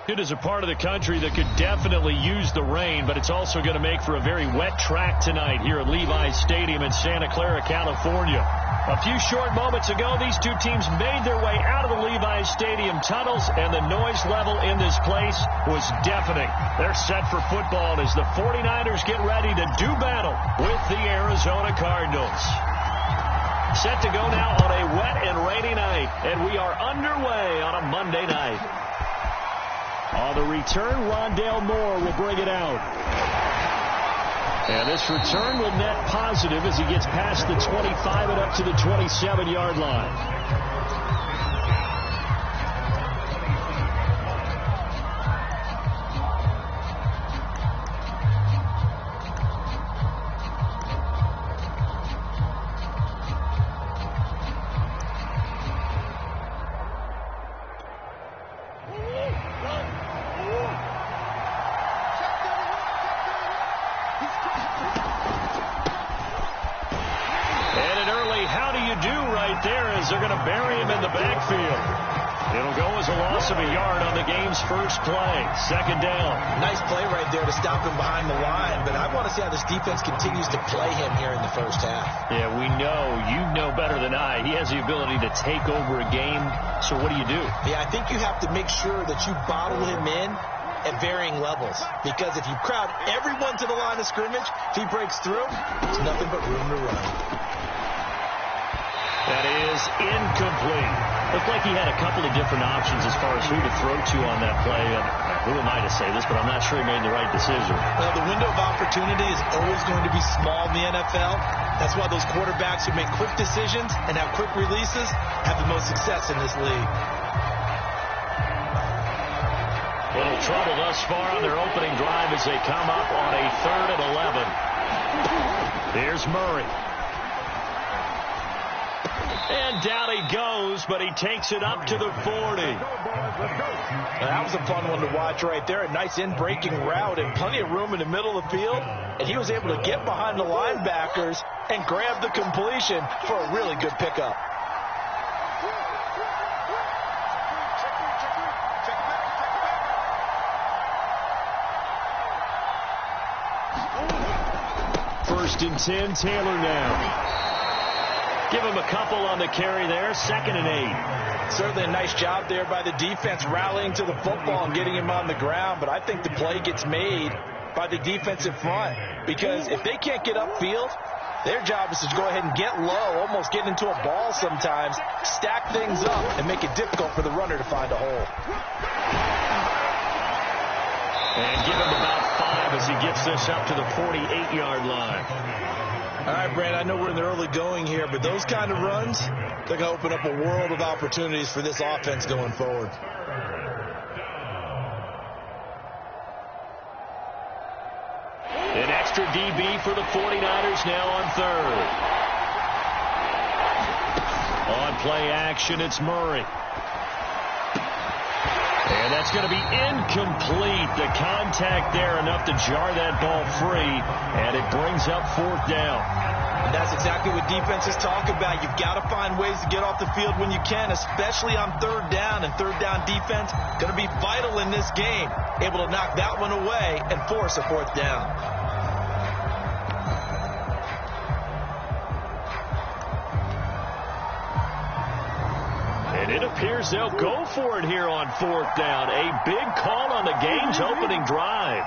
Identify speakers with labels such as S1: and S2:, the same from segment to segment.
S1: It is a part of the country that could definitely use the rain, but it's also going to make for a very wet track tonight here at Levi's Stadium in Santa Clara, California. A few short moments ago, these two teams made their way out of the Levi's Stadium tunnels, and the noise level in this place was deafening. They're set for football as the 49ers get ready to do battle with the Arizona Cardinals. Set to go now on a wet and rainy night, and we are underway on a Monday night. On the return, Rondale Moore will bring it out. And this return will net positive as he gets past the 25 and up to the 27-yard line. They're going to bury him in the backfield. It'll go as a loss of a yard on the game's first play. Second down.
S2: Nice play right there to stop him behind the line, but I want to see how this defense continues to play him here in the first half.
S1: Yeah, we know. You know better than I. He has the ability to take over a game, so what do you do?
S2: Yeah, I think you have to make sure that you bottle him in at varying levels, because if you crowd everyone to the line of scrimmage, if he breaks through, there's nothing but room to run.
S1: That is incomplete. Looked like he had a couple of different options as far as who to throw to on that play. And who am I to say this, but I'm not sure he made the right decision.
S2: Well, the window of opportunity is always going to be small in the NFL. That's why those quarterbacks who make quick decisions and have quick releases have the most success in this league.
S1: Little trouble thus far on their opening drive as they come up on a 3rd and 11. Here's Murray. And down he goes, but he takes it up to the 40.
S2: That was a fun one to watch right there. A nice in-breaking route and plenty of room in the middle of the field. And he was able to get behind the linebackers and grab the completion for a really good pickup.
S1: First and 10, Taylor now. Give him a couple on the carry there. 2nd and 8.
S2: Certainly a nice job there by the defense rallying to the football and getting him on the ground. But I think the play gets made by the defensive front, because if they can't get upfield, their job is to go ahead and get low, almost get into a ball sometimes, stack things up, and make it difficult for the runner to find a hole.
S1: And give him about 5 as he gets this up to the 48-yard line.
S2: All right, Brand, I know we're in the early going here, but those kind of runs, they're going to open up a world of opportunities for this offense going forward.
S1: An extra DB for the 49ers now on 3rd. On play action, it's Murray. And that's going to be incomplete. The contact there enough to jar that ball free, and it brings up 4th down.
S2: And that's exactly what defenses talk about. You've got to find ways to get off the field when you can, especially on 3rd down. And 3rd down defense going to be vital in this game, able to knock that one away and force a 4th down.
S1: And it appears they'll go for it here on 4th down. A big call on the game's opening drive.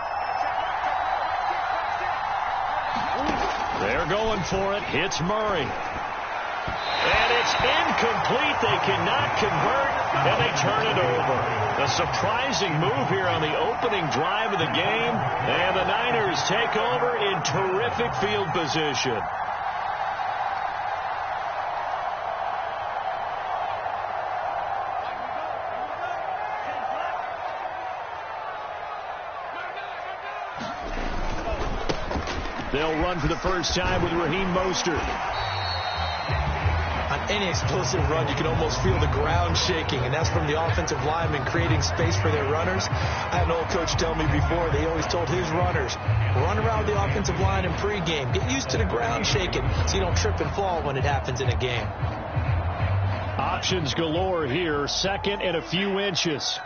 S1: They're going for it. It's Murray. And it's incomplete. They cannot convert, and they turn it over. A surprising move here on the opening drive of the game. And the Niners take over in terrific field position. They'll run for the first time with Raheem Mostert.
S2: On any explosive run, you can almost feel the ground shaking, and that's from the offensive linemen creating space for their runners. I had an old coach tell me before, they always told his runners, run around the offensive line in pregame. Get used to the ground shaking so you don't trip and fall when it happens in a game.
S1: Options galore here. 2nd and a few inches.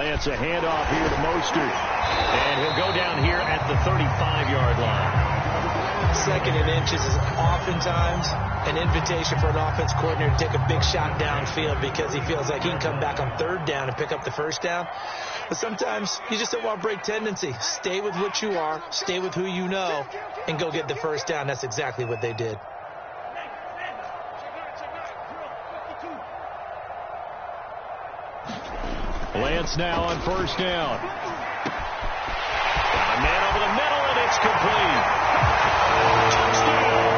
S1: Lance, a handoff here to Mostert. And he'll go down here at the 35-yard line.
S2: 2nd and inches is oftentimes an invitation for an offense coordinator to take a big shot downfield because he feels like he can come back on 3rd down and pick up the 1st down. But sometimes you just don't want to break tendency. Stay with what you are, stay with who you know, and go get the 1st down. That's exactly what they did.
S1: Lance now on 1st down. Got a man over the middle, and it's complete. Touchdown!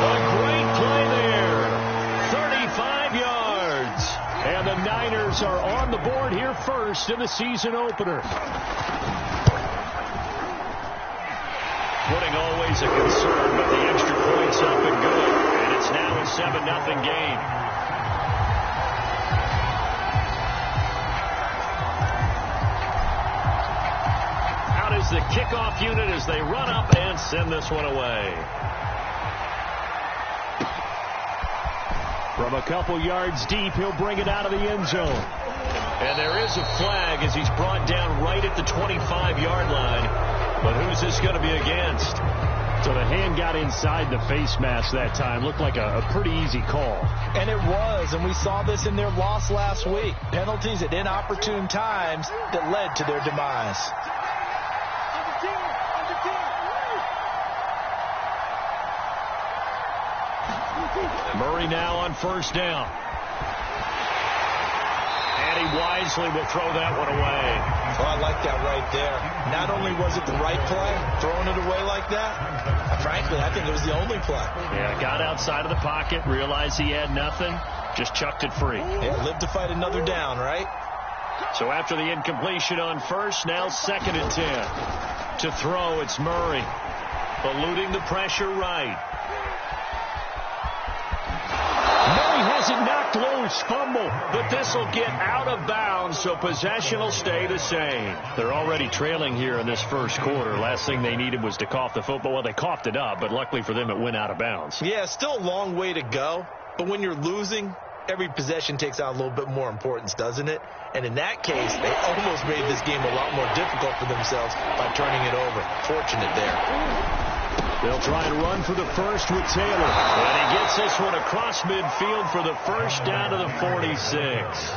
S1: A great play there. 35 yards. And the Niners are on the board here first in the season opener. Putting always a concern, but the extra points up and good. And it's now a 7-0 game. The kickoff unit as they run up and send this one away. From a couple yards deep, he'll bring it out of the end zone. And there is a flag as he's brought down right at the 25-yard line. But who's this going to be against? So the hand got inside the face mask that time. Looked like a pretty easy call.
S2: And it was, and we saw this in their loss last week. Penalties at inopportune times that led to their demise.
S1: Murray now on 1st down. And he wisely will throw that one away.
S2: Oh, I like that right there. Not only was it the right play, throwing it away like that, frankly, I think it was the only play.
S1: Yeah, got outside of the pocket, realized he had nothing, just chucked it free.
S2: Yeah, lived to fight another down, right?
S1: So after the incompletion on 1st, now 2nd and 10. To throw, it's Murray. Eluding the pressure right. Murray has it knocked loose, fumble, but this will get out of bounds, so possession will stay the same. They're already trailing here in this 1st quarter. Last thing they needed was to cough the football. Well, they coughed it up, but luckily for them, it went out of bounds.
S2: Yeah, still a long way to go, but when you're losing, every possession takes out a little bit more importance, doesn't it? And in that case, they almost made this game a lot more difficult for themselves by turning it over. Fortunate there.
S1: They'll try and run for the 1st with Taylor. And he gets this one across midfield for the 1st down to the 46.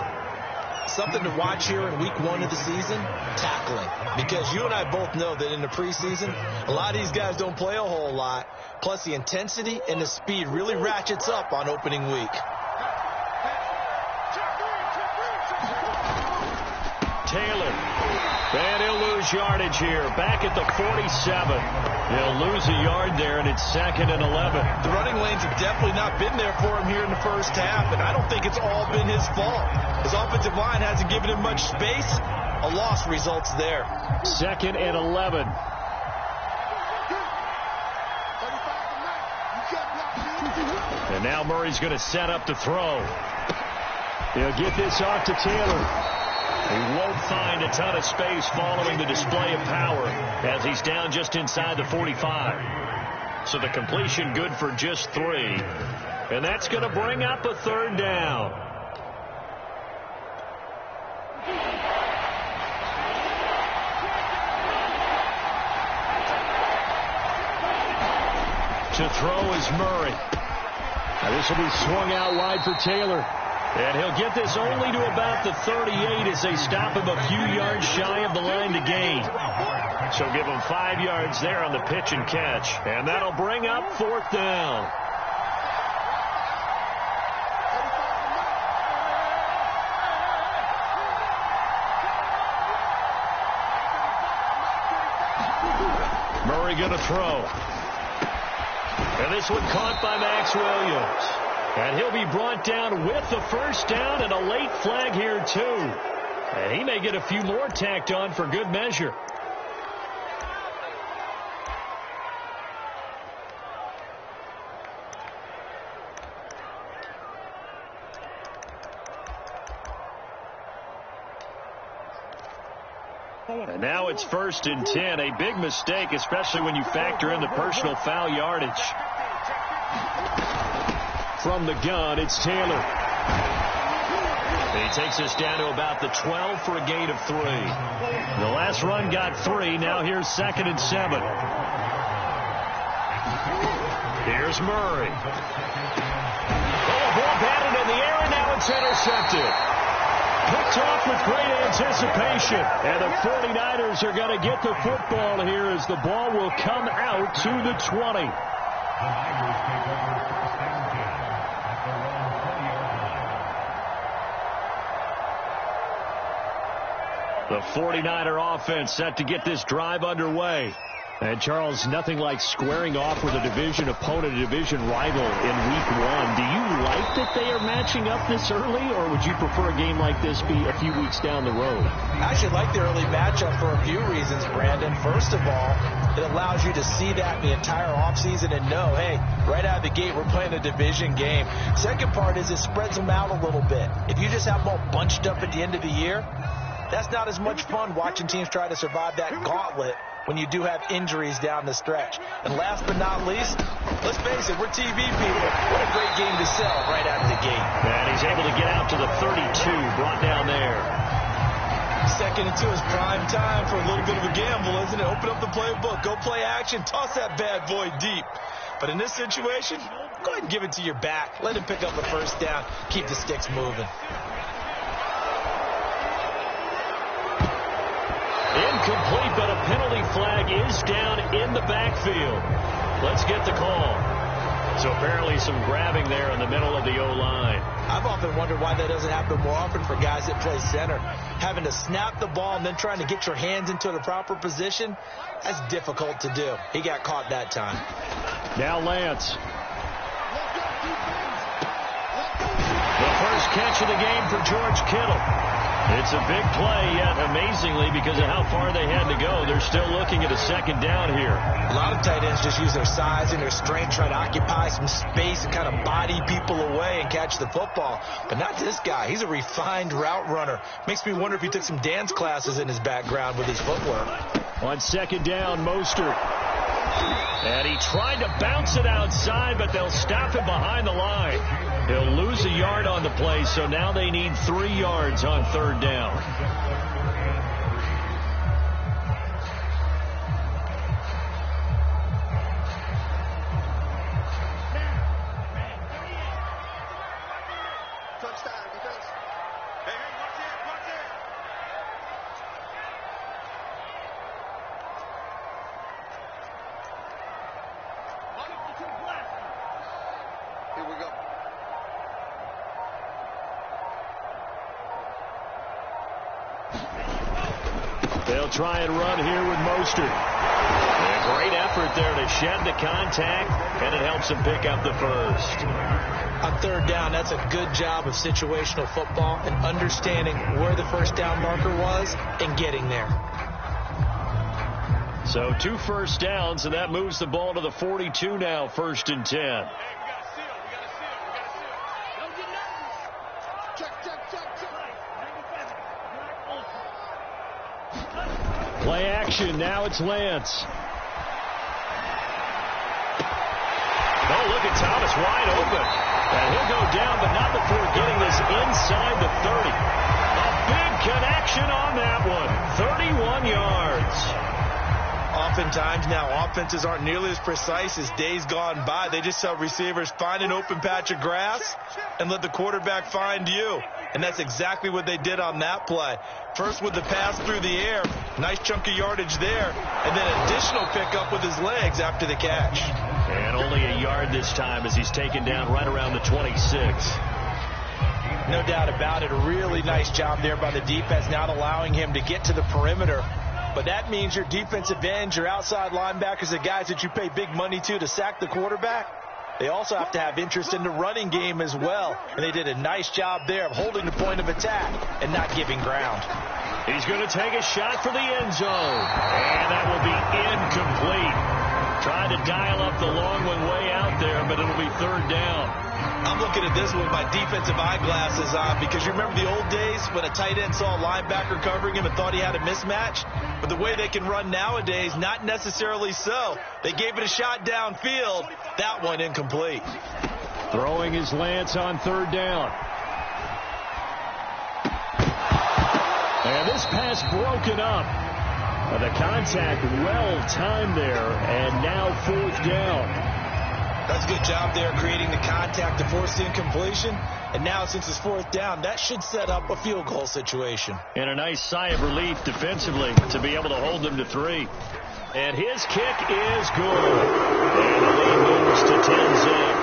S2: Something to watch here in week 1 of the season, tackling. Because you and I both know that in the preseason, a lot of these guys don't play a whole lot. Plus the intensity and the speed really ratchets up on opening week.
S1: Taylor. And he'll lose yardage here. Back at the 47. He'll lose a yard there, and it's 2nd and 11.
S2: The running lanes have definitely not been there for him here in the 1st half, and I don't think it's all been his fault. His offensive line hasn't given him much space. A loss results there.
S1: 2nd and 11. And now Murray's going to set up to throw. He'll get this off to Taylor. He won't find a ton of space following the display of power as he's down just inside the 45. So the completion good for just 3. And that's going to bring up a 3rd down. To throw is Murray. Now this will be swung out wide for Taylor. And he'll get this only to about the 38 as they stop him a few yards shy of the line to gain. So give him 5 yards there on the pitch and catch. And that'll bring up 4th down. Murray going to throw. And this one caught by Max Williams. And he'll be brought down with the 1st down and a late flag here, too. And he may get a few more tacked on for good measure. And now it's 1st and 10. A big mistake, especially when you factor in the personal foul yardage. From the gun, it's Taylor. He takes us down to about the 12 for a gain of 3. The last run got 3. Now here's 2nd and 7. Here's Murray. Oh, ball batted in the air, and now it's intercepted. Picked off with great anticipation. And the 49ers are going to get the football here as the ball will come out to the 20. The 49er offense set to get this drive underway. And, Charles, nothing like squaring off with a division opponent, a division rival in Week 1. Do you like that they are matching up this early, or would you prefer a game like this be a few weeks down the road?
S2: I actually like the early matchup for a few reasons, Brandon. First of all, it allows you to see that the entire offseason and know, hey, right out of the gate, we're playing a division game. Second part is it spreads them out a little bit. If you just have them all bunched up at the end of the year, that's not as much fun watching teams try to survive that gauntlet when you do have injuries down the stretch. And last but not least, let's face it, we're TV people. What a great game to sell right out of the gate.
S1: And he's able to get out to the 32, brought down there.
S2: 2nd and 2 is prime time for a little bit of a gamble, isn't it? Open up the playbook, go play action, toss that bad boy deep. But in this situation, go ahead and give it to your back. Let him pick up the first down, keep the sticks moving.
S1: Incomplete, but a penalty flag is down in the backfield. Let's get the call. So apparently some grabbing there in the middle of the O-line.
S2: I've often wondered why that doesn't happen more often for guys that play center. Having to snap the ball and then trying to get your hands into the proper position, that's difficult to do. He got caught that time.
S1: Now Lance. The first catch of the game for George Kittle. It's a big play, yet amazingly, because of how far they had to go, they're still looking at a 2nd down here.
S2: A lot of tight ends just use their size and their strength, try to occupy some space and kind of body people away and catch the football. But not this guy. He's a refined route runner. Makes me wonder if he took some dance classes in his background with his footwork.
S1: On 2nd down, Mostert. And he tried to bounce it outside, but they'll stop him behind the line. He'll lose a yard on the play, so now they need 3 yards on 3rd down. They'll try and run here with Mostert. A great effort there to shed the contact, and it helps him pick up the first.
S2: On 3rd down, that's a good job of situational football and understanding where the first down marker was and getting there.
S1: So 2 first downs, and that moves the ball to the 42 now, 1st and 10. Play action. Now it's Lance. Oh, look at Thomas wide open. And he'll go down, but not before getting this inside the 30. A big connection on that one. 31 yards.
S2: Oftentimes now, offenses aren't nearly as precise as days gone by. They just tell receivers, find an open patch of grass and let the quarterback find you. And that's exactly what they did on that play. First with the pass through the air, nice chunk of yardage there, and then additional pickup with his legs after the catch.
S1: And only a yard this time as he's taken down right around the 26.
S2: No doubt about it. A really nice job there by the defense, not allowing him to get to the perimeter. But that means your defensive ends, your outside linebackers, the guys that you pay big money to sack the quarterback, they also have to have interest in the running game as well. And they did a nice job there of holding the point of attack and not giving ground.
S1: He's going to take a shot for the end zone. And that will be incomplete. Trying to dial up the long one way out there, but it'll be 3rd down.
S2: I'm looking at this one with my defensive eyeglasses on because you remember the old days when a tight end saw a linebacker covering him and thought he had a mismatch? But the way they can run nowadays, not necessarily so. They gave it a shot downfield. That one incomplete.
S1: Throwing his Lance on 3rd down. And this pass broken up. The contact well timed there, and now 4th down.
S2: That's a good job there creating the contact to force the incompletion. And now since it's 4th down, that should set up a field goal situation.
S1: And a nice sigh of relief defensively to be able to hold them to 3. And his kick is good. And the lead moves to 10-zip.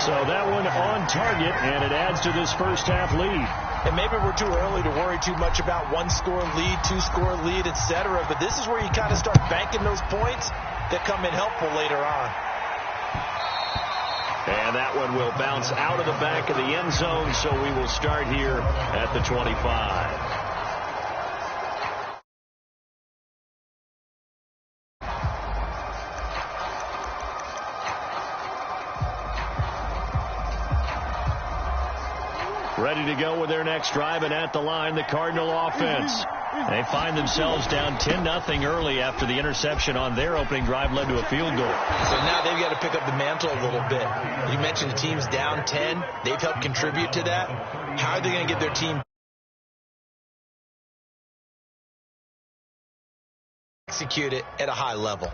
S1: So that one on target, and it adds to this first half lead.
S2: And maybe we're too early to worry too much about 1-score lead, 2-score lead, etc. But this is where you kind of start banking those points that come in helpful later on.
S1: And that one will bounce out of the back of the end zone, so we will start here at the 25. Ready to go with their next drive, and at the line, the Cardinal offense. They find themselves down 10-0 early after the interception on their opening drive led to a field goal.
S2: So now they've got to pick up the mantle a little bit. You mentioned the team's down 10. They've helped contribute to that. How are they going to get their team execute it at a high level?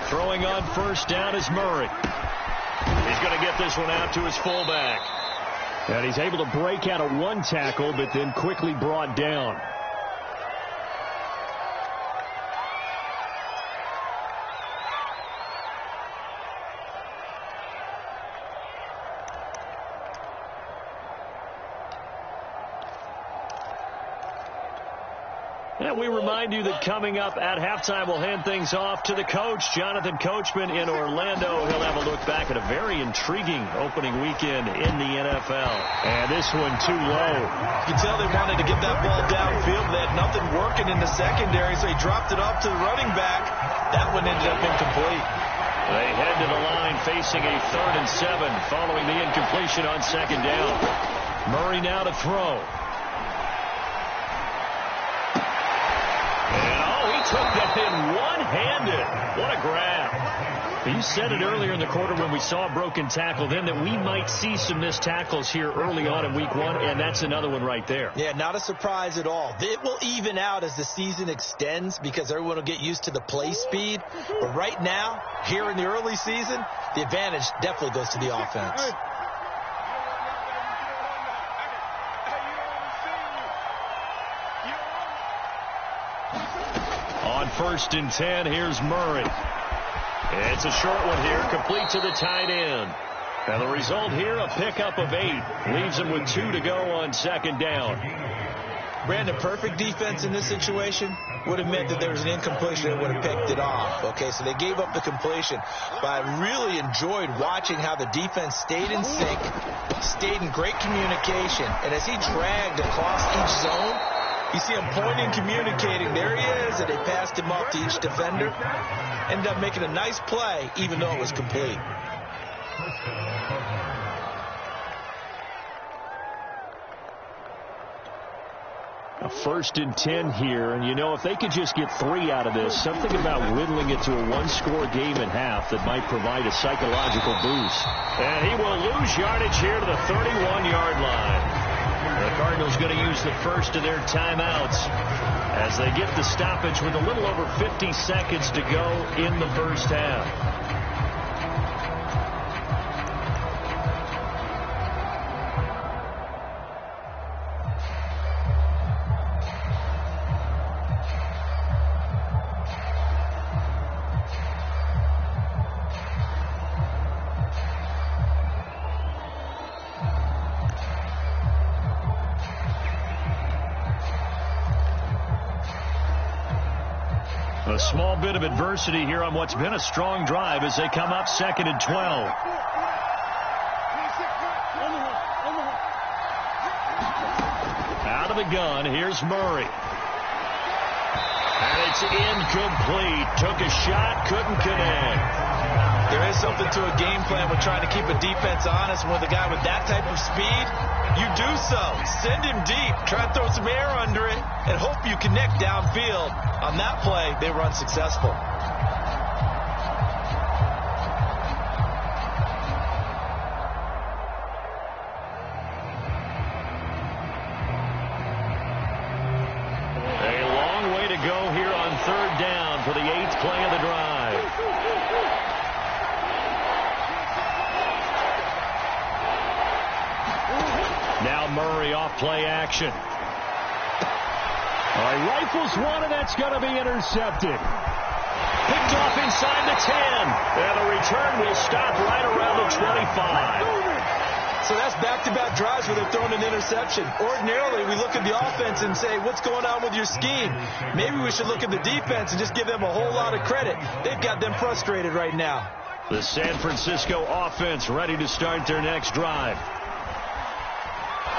S1: Throwing on first down is Murray. He's going to get this one out to his fullback. And he's able to break out of one tackle, but then quickly brought down. And we remind you that coming up at halftime, we'll hand things off to the coach, Jonathan Coachman in Orlando. He'll have a look back at a very intriguing opening weekend in the NFL. And this one too low.
S2: You can tell they wanted to get that ball downfield. They had nothing working in the secondary, so he dropped it off to the running back. That one ended up incomplete.
S1: They head to the line facing a 3rd and 7 following the incompletion on 2nd down. Murray now to throw. Took that in one-handed. What a grab. You said it earlier in the quarter when we saw a broken tackle then that we might see some missed tackles here early on in week 1, and that's another one right there.
S2: Yeah, not a surprise at all. It will even out as the season extends because everyone will get used to the play speed. But right now, here in the early season, the advantage definitely goes to the offense.
S1: On 1st and 10, here's Murray. It's a short one here, complete to the tight end. And the result here, a pickup of 8. Leaves him with 2 to go on 2nd down.
S2: Brandon, perfect defense in this situation would have meant that there was an incompletion that would have picked it off. Okay, so they gave up the completion. But I really enjoyed watching how the defense stayed in sync, stayed in great communication. And as he dragged across each zone, you see him pointing, communicating. There he is, and they passed him off to each defender. Ended up making a nice play, even though it was complete.
S1: A 1st and 10 here, and you know, if they could just get 3 out of this, something about whittling it to a 1-score game at half that might provide a psychological boost. And he will lose yardage here to the 31-yard line. The Cardinals going to use the first of their timeouts as they get the stoppage with a little over 50 seconds to go in the first half. A small bit of adversity here on what's been a strong drive as they come up 2nd and 12. Out of the gun, here's Murray. And it's incomplete. Took a shot, couldn't connect.
S2: There is something to a game plan with trying to keep a defense honest. With a guy with that type of speed, you do so. Send him deep. Try to throw some air under it and hope you connect downfield. On that play, they were unsuccessful.
S1: down for the 8th play of the drive. Now Murray off play action. All right, rifles one, and that's going to be intercepted. Picked off inside the 10. And the return will stop right around the 25.
S2: So that's back-to-back drives where they're throwing an interception. Ordinarily, we look at the offense and say, what's going on with your scheme? Maybe we should look at the defense and just give them a whole lot of credit. They've got them frustrated right now.
S1: The San Francisco offense ready to start their next drive.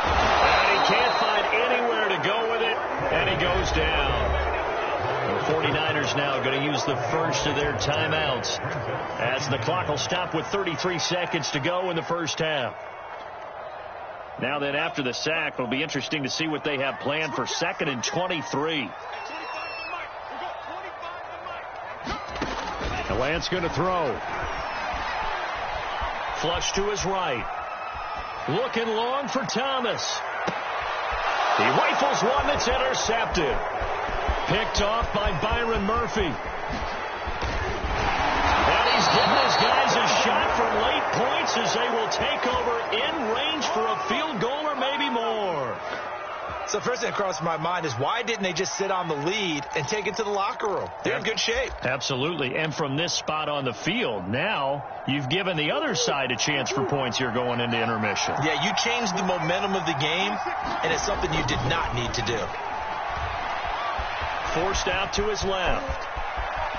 S1: And he can't find anywhere to go with it, and he goes down. The 49ers now going to use the first of their timeouts as the clock will stop with 33 seconds to go in the first half. Now then, after the sack, it'll be interesting to see what they have planned for 2nd and 23. And Lance going to throw. Flush to his right. Looking long for Thomas. He rifles one that's intercepted. Picked off by Byron Murphy. And he's giving his guys a shot for late points as they will take over in range for a field goal or maybe more.
S2: So first thing that crossed my mind is why didn't they just sit on the lead and take it to the locker room? They're in good shape.
S1: Absolutely. And from this spot on the field, now you've given the other side a chance for points here going into intermission.
S2: Yeah, you changed the momentum of the game, and it's something you did not need to do.
S1: Forced out to his left.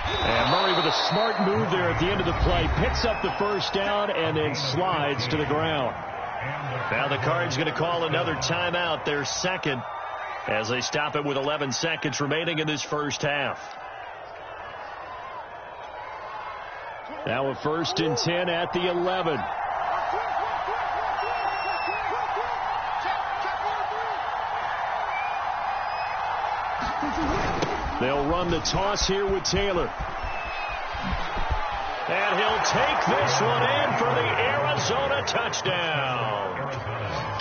S1: And Murray with a smart move there at the end of the play. Picks up the first down and then slides to the ground. Now the Cards going to call another timeout, their second, as they stop it with 11 seconds remaining in this first half. Now a 1st and 10 at the 11. They'll run the toss here with Taylor. And he'll take this one in for the Arizona touchdown.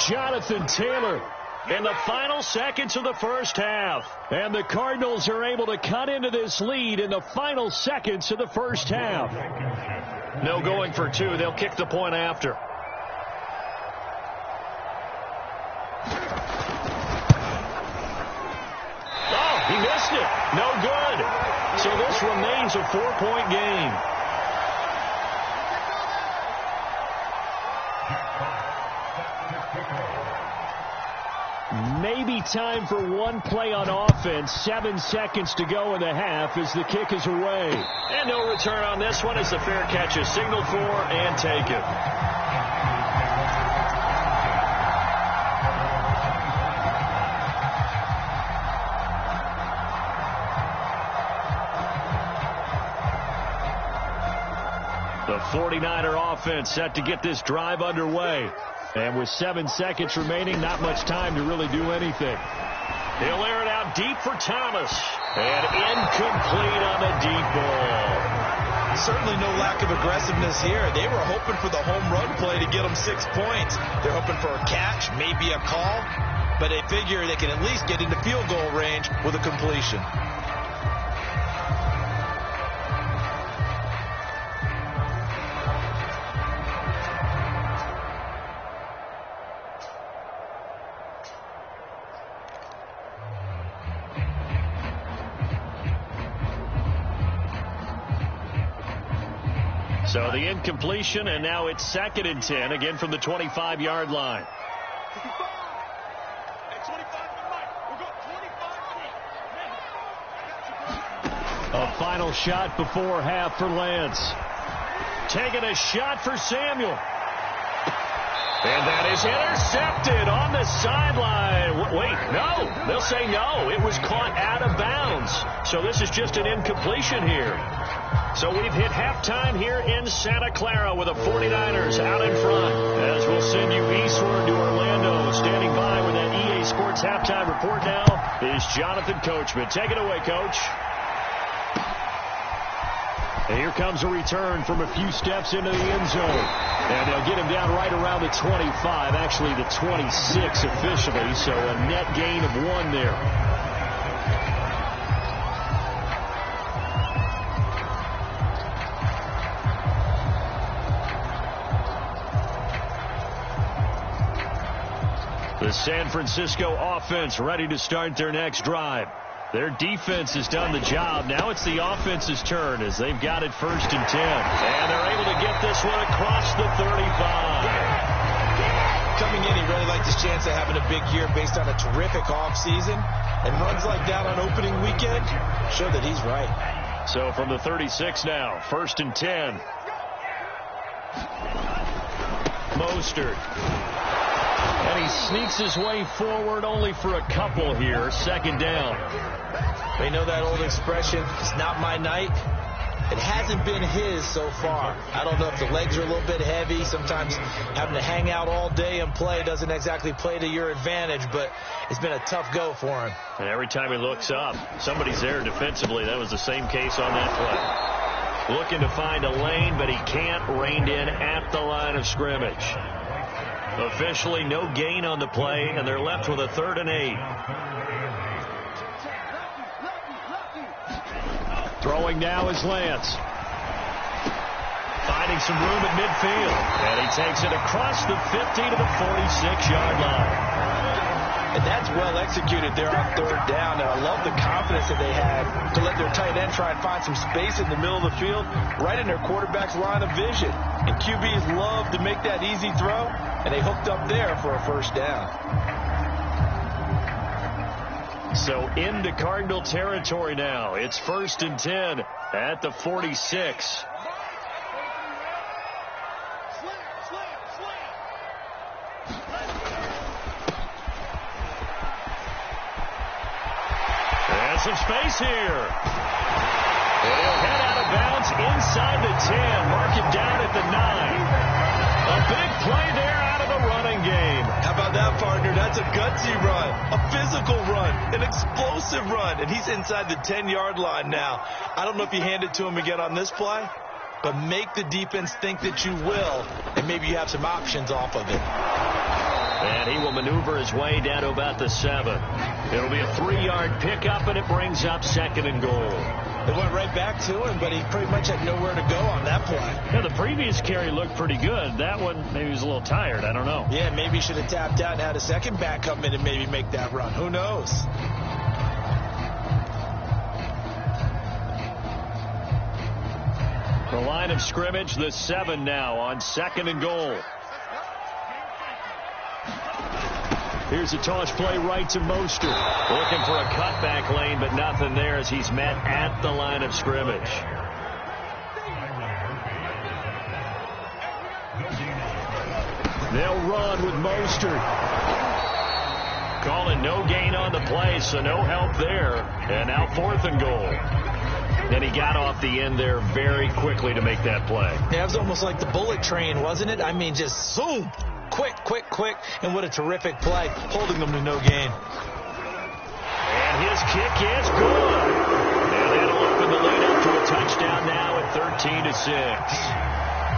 S1: Jonathan Taylor in the final seconds of the first half. And the Cardinals are able to cut into this lead in the final seconds of the first half. No going for two. They'll kick the point after. Oh, he missed it. No good. So this remains a 4-point game. Maybe time for one play on offense. 7 seconds to go in the half as the kick is away. And no return on this one as the fair catch is signaled for and taken. The 49er offense set to get this drive underway. And with 7 seconds remaining, not much time to really do anything. He'll air it out deep for Thomas. And incomplete on the deep ball.
S2: Certainly no lack of aggressiveness here. They were hoping for the home run play to get them 6 points. They're hoping for a catch, maybe a call. But they figure they can at least get into field goal range with a completion.
S1: So the incompletion, and now it's 2nd and 10, again from the 25-yard line. A final shot before half for Lance. Taking a shot for Samuel. And that is intercepted on the sideline. Wait, no. They'll say no. It was caught out of bounds. So this is just an incompletion here. So we've hit halftime here in Santa Clara with the 49ers out in front. As we'll send you eastward to Orlando. Standing by with that EA Sports halftime report now is Jonathan Coachman. Take it away, Coach. And here comes a return from a few steps into the end zone. And they'll get him down right around the 25, actually the 26 officially, so a net gain of 1 there. The San Francisco offense ready to start their next drive. Their defense has done the job. Now it's the offense's turn as they've got it 1st and 10. And they're able to get this one across the 35.
S2: Coming in, he really liked his chance of having a big year based on a terrific offseason. And runs like that on opening weekend show that he's right.
S1: So from the 36 now, 1st and 10. Mostert. And he sneaks his way forward only for a couple here. 2nd down.
S2: They know that old expression, it's not my night. It hasn't been his so far. I don't know if the legs are a little bit heavy. Sometimes having to hang out all day and play doesn't exactly play to your advantage, but it's been a tough go for him.
S1: And every time he looks up, somebody's there defensively. That was the same case on that play. Looking to find a lane, but he can't. Reined in at the line of scrimmage. Officially no gain on the play, and they're left with a 3rd and 8. Throwing now is Lance. Finding some room at midfield. And he takes it across the 50 to the 46-yard line.
S2: And that's well executed there on 3rd down. And I love the confidence that they had to let their tight end try and find some space in the middle of the field, right in their quarterback's line of vision. And QBs love to make that easy throw, and they hooked up there for a 1st down.
S1: So into Cardinal territory now. It's 1st and 10 at the 46. And some space here. And he'll head out of bounds inside the 10. Mark him down at the 9. A big play there out of the running game.
S2: How about that, partner? That's a gutsy run, a physical run, an explosive run, and he's inside the 10-yard line now. I don't know if you hand it to him again on this play, but make the defense think that you will, and maybe you have some options off of it.
S1: And he will maneuver his way down to about the 7. It'll be a 3-yard pickup, and it brings up 2nd and goal.
S2: It went right back to him, but he pretty much had nowhere to go on that play.
S1: Yeah, the previous carry looked pretty good. That one, maybe he was a little tired. I don't know.
S2: Yeah, maybe he should have tapped out and had a second back come in and maybe make that run. Who knows?
S1: The line of scrimmage, the 7 now on 2nd and goal. Here's a toss play right to Mostert. Looking for a cutback lane, but nothing there as he's met at the line of scrimmage. They'll run with Mostert. Calling no gain on the play, so no help there. And now 4th and goal. And he got off the end there very quickly to make that play.
S2: Yeah, it was almost like the bullet train, wasn't it? I mean, just zoom. Quick, quick, quick. And what a terrific play, holding them to no gain.
S1: And his kick is good. And that'll open the lead up to a touchdown now at 13-6.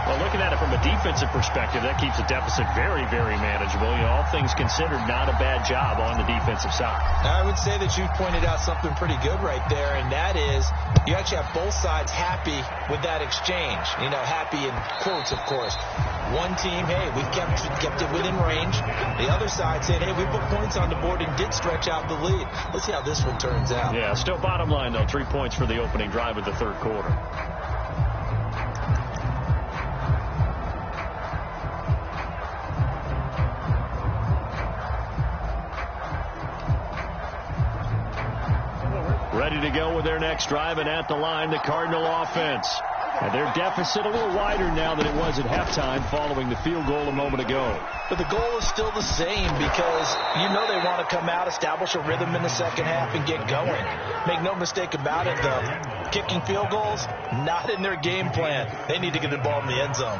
S1: Well, looking at it from a defensive perspective, that keeps the deficit very, very manageable. You know, all things considered, not a bad job on the defensive side.
S2: I would say that you pointed out something pretty good right there, and that is you actually have both sides happy with that exchange. You know, happy in quotes, of course. One team, hey, we kept it within range. The other side said, hey, we put points on the board and did stretch out the lead. Let's see how this one turns out.
S1: Yeah, still bottom line, though, 3 points for the opening drive of the 3rd quarter. Ready to go with their next drive, and at the line, the Cardinal offense. And their deficit a little wider now than it was at halftime following the field goal a moment ago.
S2: But the goal is still the same because you know they want to come out, establish a rhythm in the second half, and get going. Make no mistake about it, though. Kicking field goals, not in their game plan. They need to get the ball in the end zone.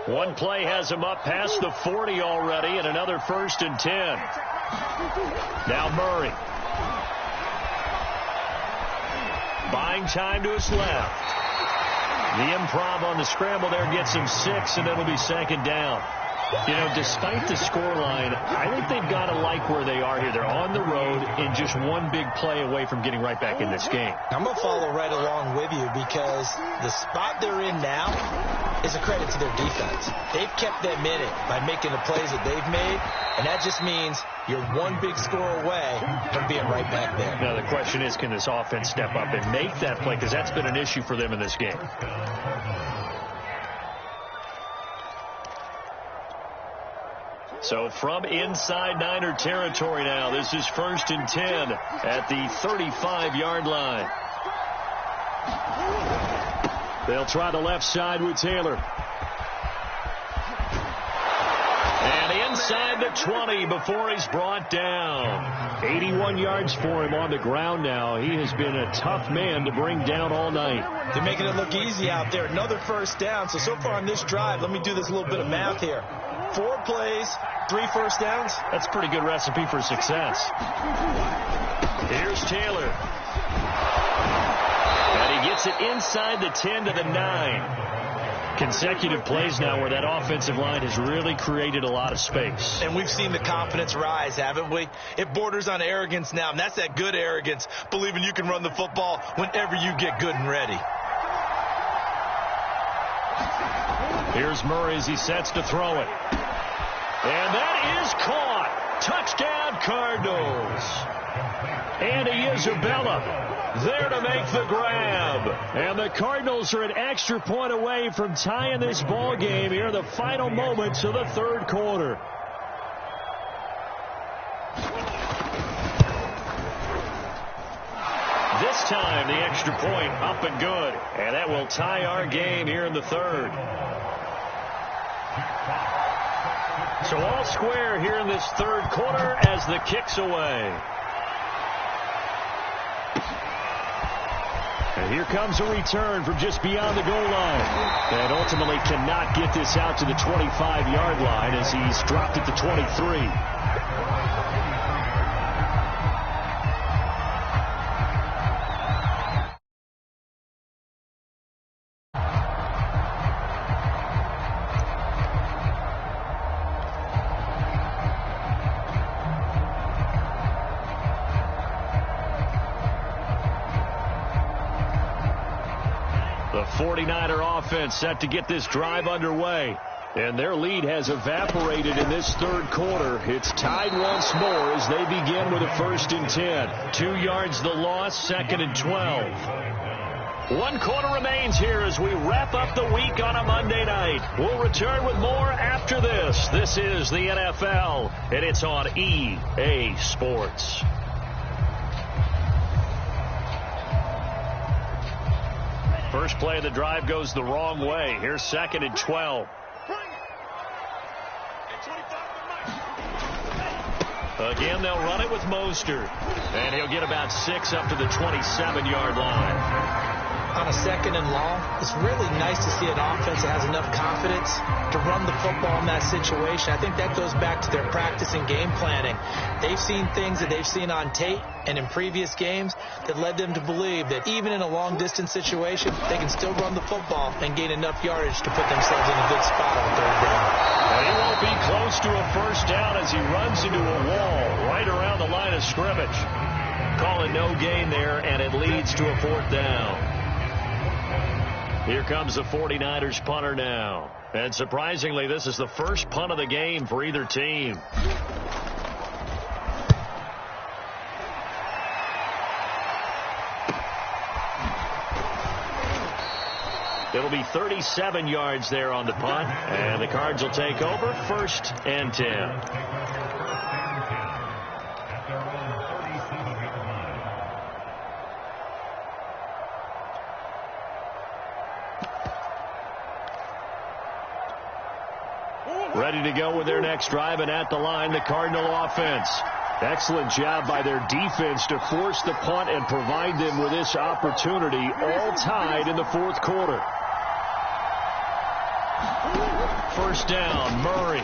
S1: One play has him up past the 40 already, and another 1st and 10. Now Murray. Buying time to his left. The improv on the scramble there gets him 6, and it'll be 2nd down. You know, despite the scoreline, I think they've got to like where they are here. They're on the road and just one big play away from getting right back in this game.
S2: I'm going to follow right along with you because the spot they're in now, is a credit to their defense. They've kept them in it by making the plays that they've made, and that just means you're one big score away from being right back there.
S1: Now, the question is, can this offense step up and make that play? Because that's been an issue for them in this game. So from inside Niner territory now, this is 1st and 10 at the 35-yard line. They'll try the left side with Taylor. And inside the 20 before he's brought down. 81 yards for him on the ground now. He has been a tough man to bring down all night.
S2: They're making it look easy out there. Another first down. So far on this drive, let me do this little bit of math here. 4 plays, 3 first downs.
S1: That's a pretty good recipe for success. Here's Taylor. And he gets it inside the 10 to the 9. Consecutive plays now where that offensive line has really created a lot of space.
S2: And we've seen the confidence rise, haven't we? It borders on arrogance now, and that's that good arrogance, believing you can run the football whenever you get good and ready.
S1: Here's Murray as he sets to throw it. And that is caught. Touchdown, Cardinals. Andy Isabella there to make the grab. And the Cardinals are an extra point away from tying this ball game here in the final moments of the third quarter. This time, the extra point up and good. And that will tie our game here in the third. So all square here in this third quarter as the kick's away. And here comes a return from just beyond the goal line. And ultimately cannot get this out to the 25-yard line as he's dropped at the 23. The 49er offense set to get this drive underway. And their lead has evaporated in this third quarter. It's tied once more as they begin with a 1st and 10. 2 yards the loss, 2nd and 12. 1 quarter remains here as we wrap up the week on a Monday night. We'll return with more after this. This is the NFL, and it's on EA Sports. First play of the drive goes the wrong way. Here's 2nd and 12. Again, they'll run it with Mostert. And he'll get about 6 up to the 27-yard line.
S2: On a 2nd and long, it's really nice to see an offense that has enough confidence to run the football in that situation. I think that goes back to their practice and game planning. They've seen things that they've seen on tape and in previous games that led them to believe that even in a long-distance situation, they can still run the football and gain enough yardage to put themselves in a good spot on 3rd down.
S1: And he won't be close to a first down as he runs into a wall right around the line of scrimmage. Calling no gain there, and it leads to a 4th down. Here comes the 49ers punter now. And surprisingly, this is the first punt of the game for either team. It'll be 37 yards there on the punt. And the Cards will take over 1st and 10. Ready to go with their next drive, and at the line, the Cardinal offense. Excellent job by their defense to force the punt and provide them with this opportunity, all tied in the 4th quarter. 1st down, Murray.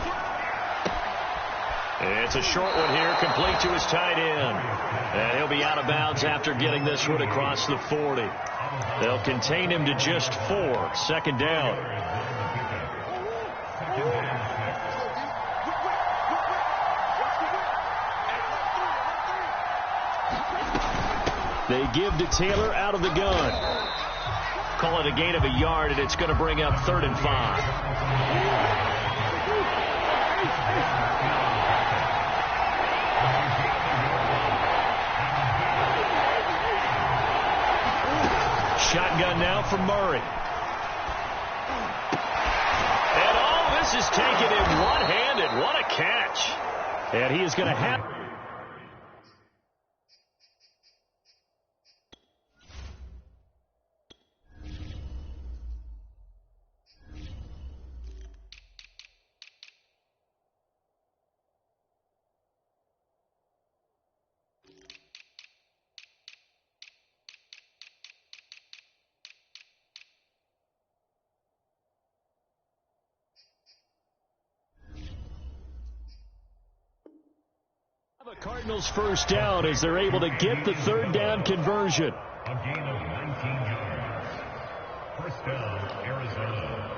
S1: It's a short one here, complete to his tight end. And he'll be out of bounds after getting this one across the 40. They'll contain him to just 4, 2nd down. They give to Taylor out of the gun. Call it a gain of a yard, and it's going to bring up 3rd and 5. Shotgun now for Murray. And all this is taken in one-handed. What a catch. And he is going to have... The Cardinals first down as they're able to get the 3rd down conversion.
S3: A gain of 19 yards. First down, Arizona.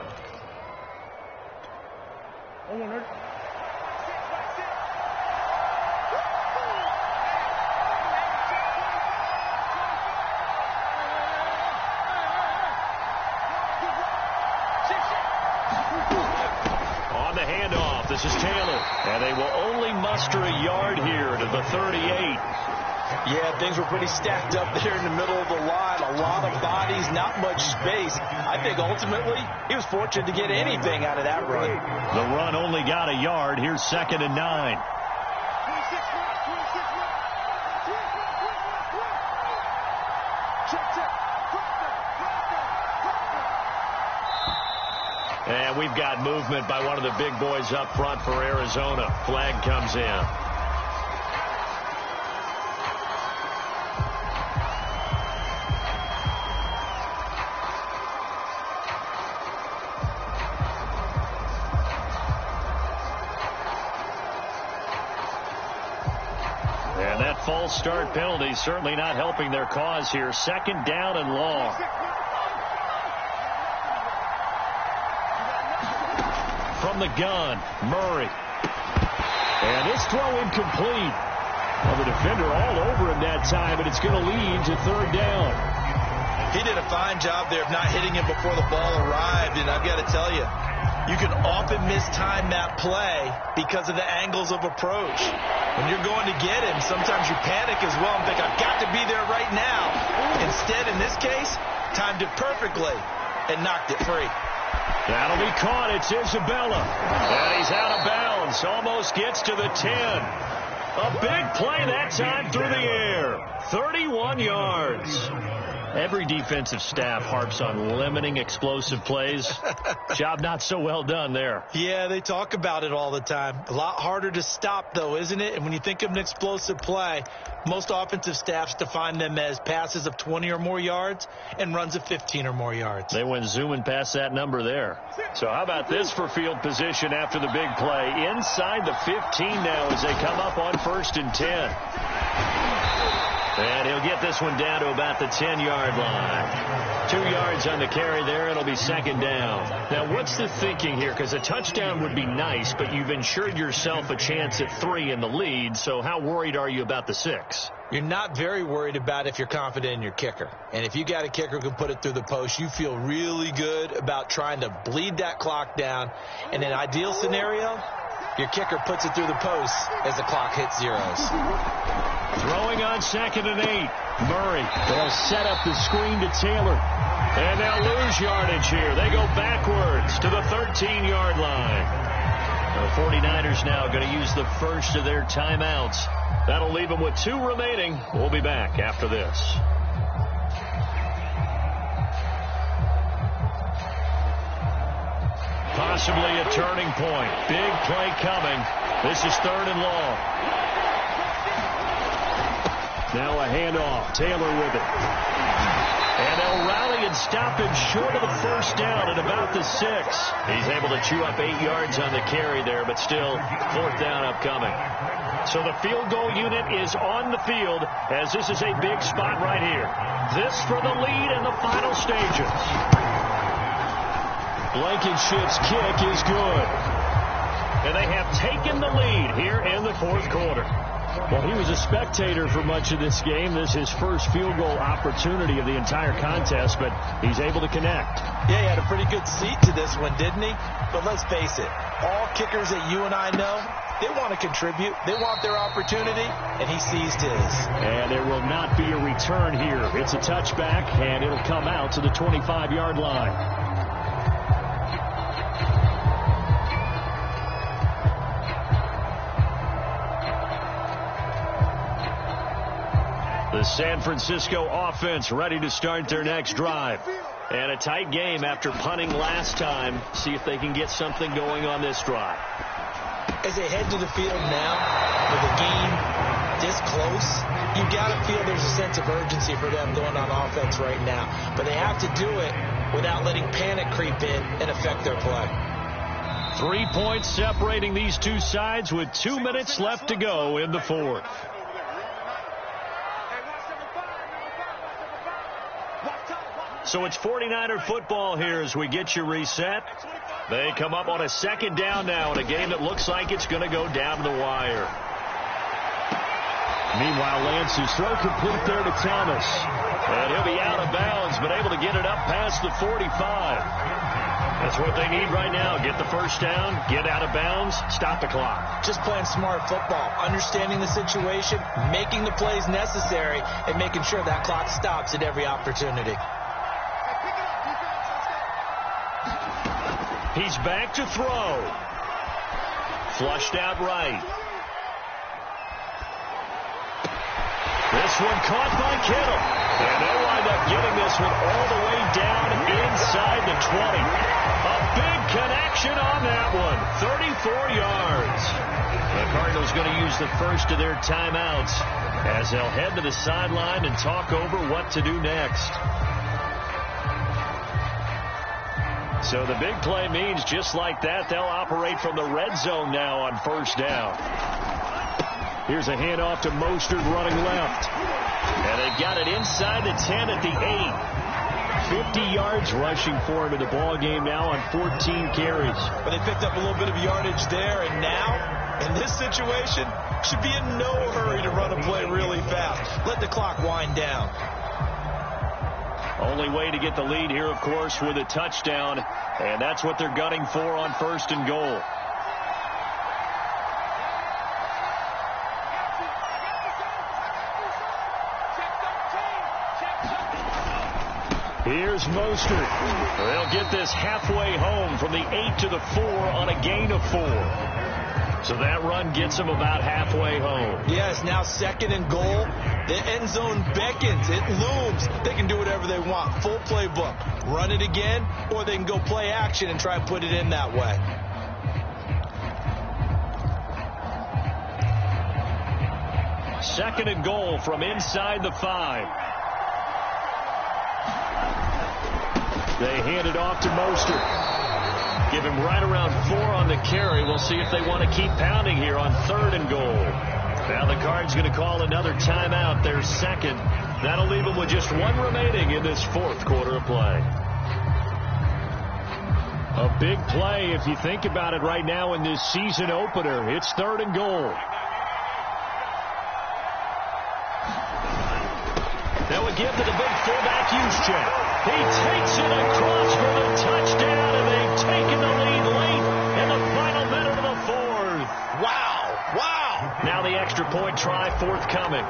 S1: On the handoff, this is Taylor. And they will only muster a yard here to the 38.
S2: Yeah, things were pretty stacked up there in the middle of the line. A lot of bodies, not much space. I think ultimately he was fortunate to get anything out of that run.
S1: The run only got a yard. Here's 2nd and 9. And we've got movement by one of the big boys up front for Arizona. Flag comes in. And that false start penalty certainly not helping their cause here. 2nd down and long. From the gun, Murray. And this throw incomplete. Well, the defender all over him that time, and it's going to lead to 3rd down.
S2: He did a fine job there of not hitting him before the ball arrived, and I've got to tell you, you can often mistime that play because of the angles of approach. When you're going to get him, sometimes you panic as well and think, I've got to be there right now. Instead, in this case, timed it perfectly and knocked it free.
S1: That'll be caught. It's Isabella. And he's out of bounds. Almost gets to the 10. A big play that time through the air. 31 yards. Every defensive staff harps on limiting explosive plays. Job not so well done there.
S2: Yeah, they talk about it all the time. A lot harder to stop, though, isn't it? And when you think of an explosive play, most offensive staffs define them as passes of 20 or more yards and runs of 15 or more yards.
S1: They went zooming past that number there. So how about this for field position after the big play? Inside the 15 now as they come up on 1st and 10. And he'll get this one down to about the 10-yard line. 2 yards on the carry there. It'll be 2nd down. Now, what's the thinking here? Because a touchdown would be nice, but you've ensured yourself a chance at 3 in the lead. So how worried are you about the 6?
S2: You're not very worried about if you're confident in your kicker. And if you got a kicker who can put it through the post, you feel really good about trying to bleed that clock down. In an ideal scenario, your kicker puts it through the post as the clock hits zeros.
S1: Throwing on 2nd and 8. Murray. They'll set up the screen to Taylor. And they'll lose yardage here. They go backwards to the 13-yard line. The 49ers now going to use the first of their timeouts. That'll leave them with 2 remaining. We'll be back after this. Possibly a turning point. Big play coming. This is 3rd and long. Now a handoff. Taylor with it. And they'll rally and stop him short of the 1st down at about the 6. He's able to chew up 8 yards on the carry there, but still 4th down upcoming. So the field goal unit is on the field as this is a big spot right here. This for the lead in the final stages. Blankenship's kick is good. And they have taken the lead here in the 4th quarter. Well, he was a spectator for much of this game. This is his first field goal opportunity of the entire contest, but he's able to connect.
S2: Yeah, he had a pretty good seat to this one, didn't he? But let's face it, all kickers that you and I know, they want to contribute. They want their opportunity, and he seized his.
S1: And there will not be a return here. It's a touchback, and it'll come out to the 25-yard line. The San Francisco offense ready to start their next drive. And a tight game after punting last time. See if they can get something going on this drive.
S2: As they head to the field now, with the game this close, you've got to feel there's a sense of urgency for them going on offense right now. But they have to do it without letting panic creep in and affect their play.
S1: 3 points separating these two sides with 2 minutes left to go in the fourth. So it's 49er football here as we get you reset. They come up on a second down now in a game that looks like it's going to go down to the wire. Meanwhile, Lance's throw complete there to Thomas. And he'll be out of bounds, but able to get it up past the 45. That's what they need right now. Get the first down, get out of bounds, stop the clock.
S2: Just playing smart football, understanding the situation, making the plays necessary, and making sure that clock stops at every opportunity.
S1: He's back to throw. Flushed out right. This one caught by Kittle. And they'll wind up getting this one all the way down inside the 20. A big connection on that one. 34 yards. The Cardinals going to use the first of their timeouts as they'll head to the sideline and talk over what to do next. So the big play means just like that, they'll operate from the red zone now on first down. Here's a handoff to Mostert running left. And they've got it inside the 10 at the 8. 50 yards rushing for him in the ball game now on 14 carries.
S2: But they picked up a little bit of yardage there, and now, in this situation, should be in no hurry to run a play really fast. Let the clock wind down.
S1: Only way to get the lead here, of course, with a touchdown, and that's what they're gunning for on first and goal. Here's Mostert. They'll get this halfway home from the 8 to the 4 on a gain of 4. So that run gets them about halfway home.
S2: Yes, now second and goal. The end zone beckons. It looms. They can do whatever they want. Full playbook. Run it again, or they can go play action and try and put it in that way.
S1: Second and goal from inside the 5. They hand it off to Mostert. Give him right around 4 on the carry. We'll see if they want to keep pounding here on third and goal. Now the Cards going to call another timeout, their second. That'll leave them with just 1 remaining in this fourth quarter of play. A big play if you think about it right now in this season opener. It's third and goal. That would give to the big fullback Juszczyk. He takes it across for the touchdown, and they've taken the lead late in the final minute of the fourth.
S2: Wow. Wow.
S1: Now the extra point try forthcoming.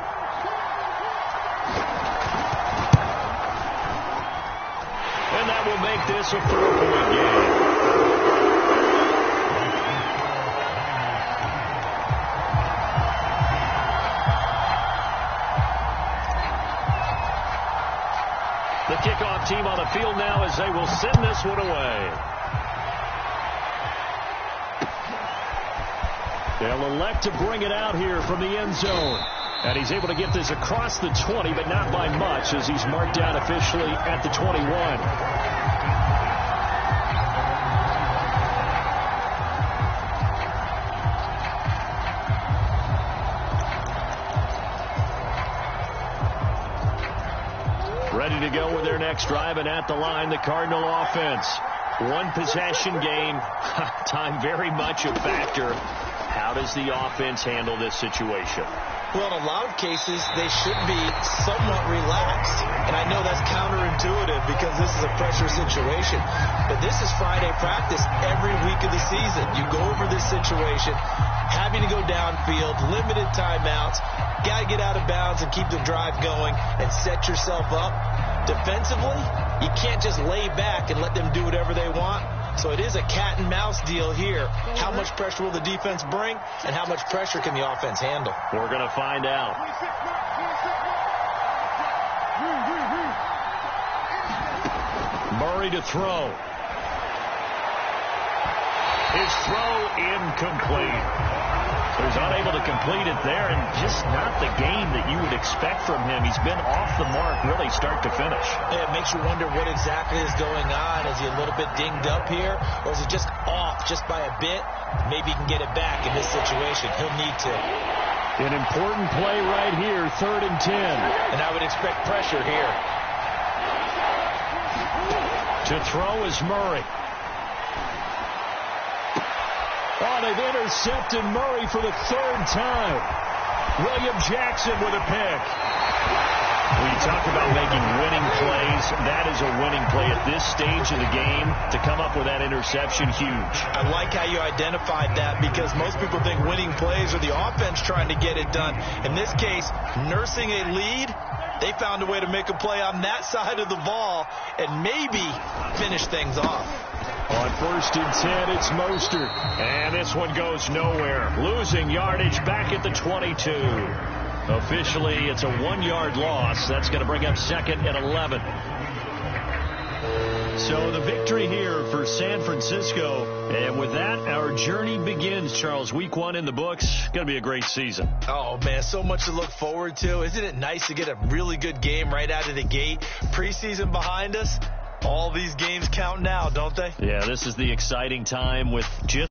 S1: And that will make this a 4-point game. The kickoff team on the field now as they will send this one away. They'll elect to bring it out here from the end zone. And he's able to get this across the 20, but not by much as he's marked down officially at the 21. Ready to go with their next drive, and at the line, the Cardinal offense. One possession game. Time very much a factor How does the offense handle this situation?
S2: Well, in a lot of cases, they should be somewhat relaxed. And I know that's counterintuitive because this is a pressure situation. But this is Friday practice every week of the season. You go over this situation, having to go downfield, limited timeouts, got to get out of bounds and keep the drive going and set yourself up. Defensively, you can't just lay back and let them do whatever they want. So it is a cat and mouse deal here. How much pressure will the defense bring, and how much pressure can the offense handle?
S1: We're going to find out. Murray to throw. His throw incomplete. He's unable to complete it there, and just not the game that you would expect from him. He's been off the mark really start to finish.
S2: It makes you wonder what exactly is going on. Is he a little bit dinged up here, or is it just off just by a bit? Maybe he can get it back in this situation. He'll need to.
S1: An important play right here, 3rd and 10.
S2: And I would expect pressure here.
S1: To throw is Murray. Oh, they've intercepted Murray for the 3rd time. William Jackson with a pick. When you talk about making winning plays, that is a winning play at this stage of the game. To come up with that interception, huge.
S2: I like how you identified that because most people think winning plays are the offense trying to get it done. In this case, nursing a lead, they found a way to make a play on that side of the ball and maybe finish things off.
S1: On 1st and 10, it's Mostert. And this one goes nowhere. Losing yardage back at the 22. Officially, it's a 1-yard loss. That's going to bring up 2nd and 11. So the victory here for San Francisco. And with that, our journey begins, Charles. Week 1 in the books. Going to be a great season.
S2: Oh, man, so much to look forward to. Isn't it nice to get a really good game right out of the gate? Preseason behind us. All these games count now, don't they?
S1: Yeah, this is the exciting time with just